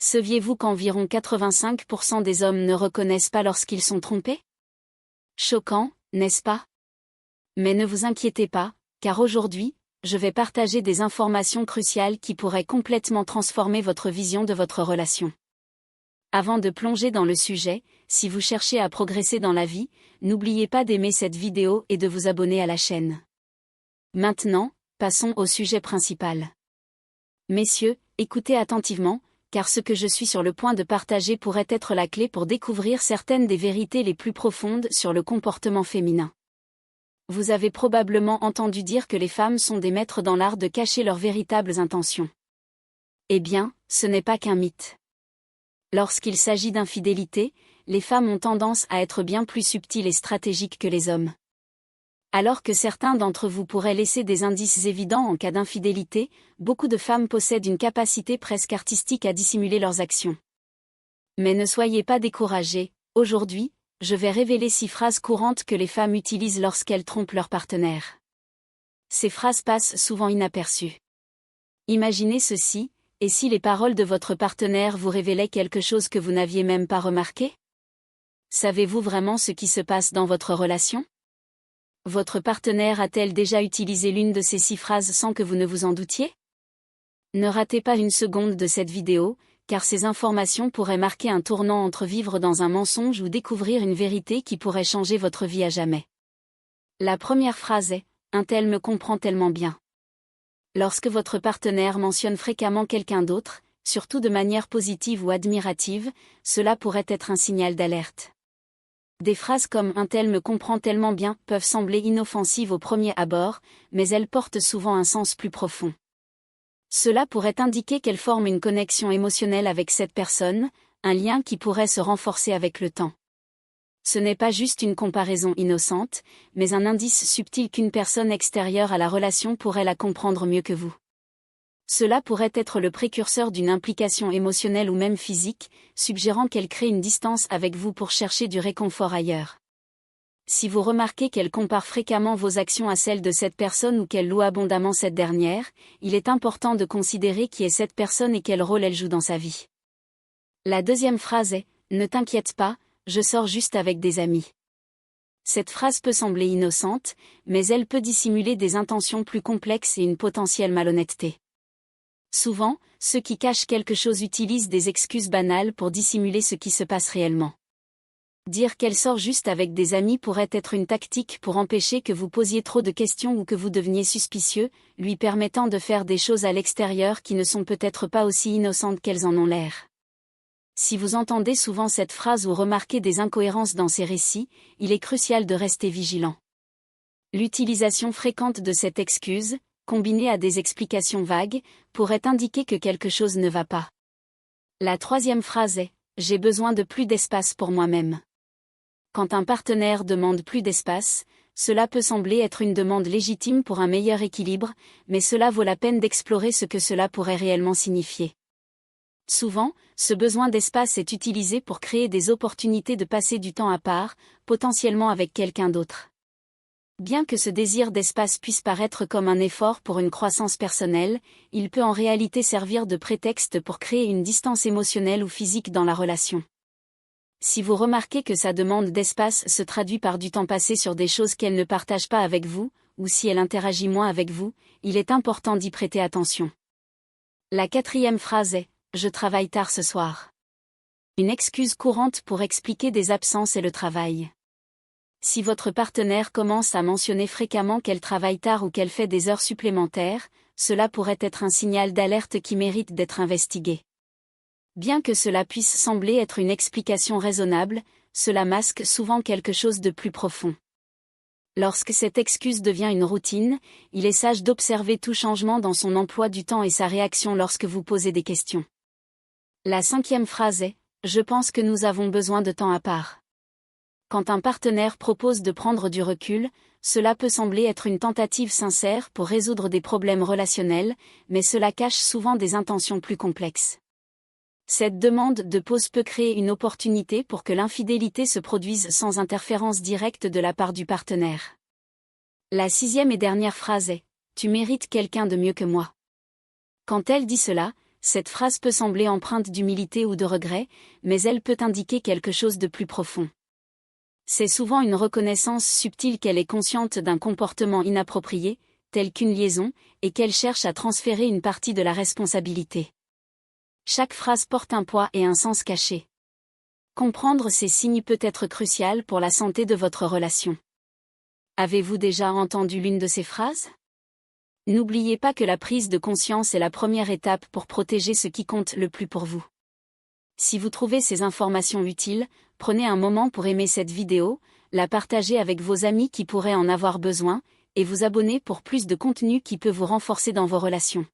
Saviez-vous qu'environ 85% des hommes ne reconnaissent pas lorsqu'ils sont trompés? Choquant, n'est-ce pas? Mais ne vous inquiétez pas, car aujourd'hui, je vais partager des informations cruciales qui pourraient complètement transformer votre vision de votre relation. Avant de plonger dans le sujet, si vous cherchez à progresser dans la vie, n'oubliez pas d'aimer cette vidéo et de vous abonner à la chaîne. Maintenant, passons au sujet principal. Messieurs, écoutez attentivement, car ce que je suis sur le point de partager pourrait être la clé pour découvrir certaines des vérités les plus profondes sur le comportement féminin. Vous avez probablement entendu dire que les femmes sont des maîtres dans l'art de cacher leurs véritables intentions. Eh bien, ce n'est pas qu'un mythe. Lorsqu'il s'agit d'infidélité, les femmes ont tendance à être bien plus subtiles et stratégiques que les hommes. Alors que certains d'entre vous pourraient laisser des indices évidents en cas d'infidélité, beaucoup de femmes possèdent une capacité presque artistique à dissimuler leurs actions. Mais ne soyez pas découragés, aujourd'hui, je vais révéler 6 phrases courantes que les femmes utilisent lorsqu'elles trompent leur partenaire. Ces phrases passent souvent inaperçues. Imaginez ceci, et si les paroles de votre partenaire vous révélaient quelque chose que vous n'aviez même pas remarqué? Savez-vous vraiment ce qui se passe dans votre relation? Votre partenaire a-t-elle déjà utilisé l'une de ces 6 phrases sans que vous ne vous en doutiez? Ne ratez pas une seconde de cette vidéo, car ces informations pourraient marquer un tournant entre vivre dans un mensonge ou découvrir une vérité qui pourrait changer votre vie à jamais. La première phrase est « Un tel me comprend tellement bien ». Lorsque votre partenaire mentionne fréquemment quelqu'un d'autre, surtout de manière positive ou admirative, cela pourrait être un signal d'alerte. Des phrases comme « un tel me comprend tellement bien » peuvent sembler inoffensives au premier abord, mais elles portent souvent un sens plus profond. Cela pourrait indiquer qu'elle forme une connexion émotionnelle avec cette personne, un lien qui pourrait se renforcer avec le temps. Ce n'est pas juste une comparaison innocente, mais un indice subtil qu'une personne extérieure à la relation pourrait la comprendre mieux que vous. Cela pourrait être le précurseur d'une implication émotionnelle ou même physique, suggérant qu'elle crée une distance avec vous pour chercher du réconfort ailleurs. Si vous remarquez qu'elle compare fréquemment vos actions à celles de cette personne ou qu'elle loue abondamment cette dernière, il est important de considérer qui est cette personne et quel rôle elle joue dans sa vie. La deuxième phrase est « Ne t'inquiète pas, je sors juste avec des amis ». Cette phrase peut sembler innocente, mais elle peut dissimuler des intentions plus complexes et une potentielle malhonnêteté. Souvent, ceux qui cachent quelque chose utilisent des excuses banales pour dissimuler ce qui se passe réellement. Dire qu'elle sort juste avec des amis pourrait être une tactique pour empêcher que vous posiez trop de questions ou que vous deveniez suspicieux, lui permettant de faire des choses à l'extérieur qui ne sont peut-être pas aussi innocentes qu'elles en ont l'air. Si vous entendez souvent cette phrase ou remarquez des incohérences dans ces récits, il est crucial de rester vigilant. L'utilisation fréquente de cette excuse, combinée à des explications vagues, pourrait indiquer que quelque chose ne va pas. La troisième phrase est « J'ai besoin de plus d'espace pour moi-même ». Quand un partenaire demande plus d'espace, cela peut sembler être une demande légitime pour un meilleur équilibre, mais cela vaut la peine d'explorer ce que cela pourrait réellement signifier. Souvent, ce besoin d'espace est utilisé pour créer des opportunités de passer du temps à part, potentiellement avec quelqu'un d'autre. Bien que ce désir d'espace puisse paraître comme un effort pour une croissance personnelle, il peut en réalité servir de prétexte pour créer une distance émotionnelle ou physique dans la relation. Si vous remarquez que sa demande d'espace se traduit par du temps passé sur des choses qu'elle ne partage pas avec vous, ou si elle interagit moins avec vous, il est important d'y prêter attention. La quatrième phrase est « Je travaille tard ce soir ». Une excuse courante pour expliquer des absences est le travail. Si votre partenaire commence à mentionner fréquemment qu'elle travaille tard ou qu'elle fait des heures supplémentaires, cela pourrait être un signal d'alerte qui mérite d'être investigué. Bien que cela puisse sembler être une explication raisonnable, cela masque souvent quelque chose de plus profond. Lorsque cette excuse devient une routine, il est sage d'observer tout changement dans son emploi du temps et sa réaction lorsque vous posez des questions. La cinquième phrase est « Je pense que nous avons besoin de temps à part ». Quand un partenaire propose de prendre du recul, cela peut sembler être une tentative sincère pour résoudre des problèmes relationnels, mais cela cache souvent des intentions plus complexes. Cette demande de pause peut créer une opportunité pour que l'infidélité se produise sans interférence directe de la part du partenaire. La sixième et dernière phrase est « Tu mérites quelqu'un de mieux que moi ». Quand elle dit cela, cette phrase peut sembler empreinte d'humilité ou de regret, mais elle peut indiquer quelque chose de plus profond. C'est souvent une reconnaissance subtile qu'elle est consciente d'un comportement inapproprié, tel qu'une liaison, et qu'elle cherche à transférer une partie de la responsabilité. Chaque phrase porte un poids et un sens caché. Comprendre ces signes peut être crucial pour la santé de votre relation. Avez-vous déjà entendu l'une de ces phrases? N'oubliez pas que la prise de conscience est la première étape pour protéger ce qui compte le plus pour vous. Si vous trouvez ces informations utiles, prenez un moment pour aimer cette vidéo, la partager avec vos amis qui pourraient en avoir besoin, et vous abonner pour plus de contenu qui peut vous renforcer dans vos relations.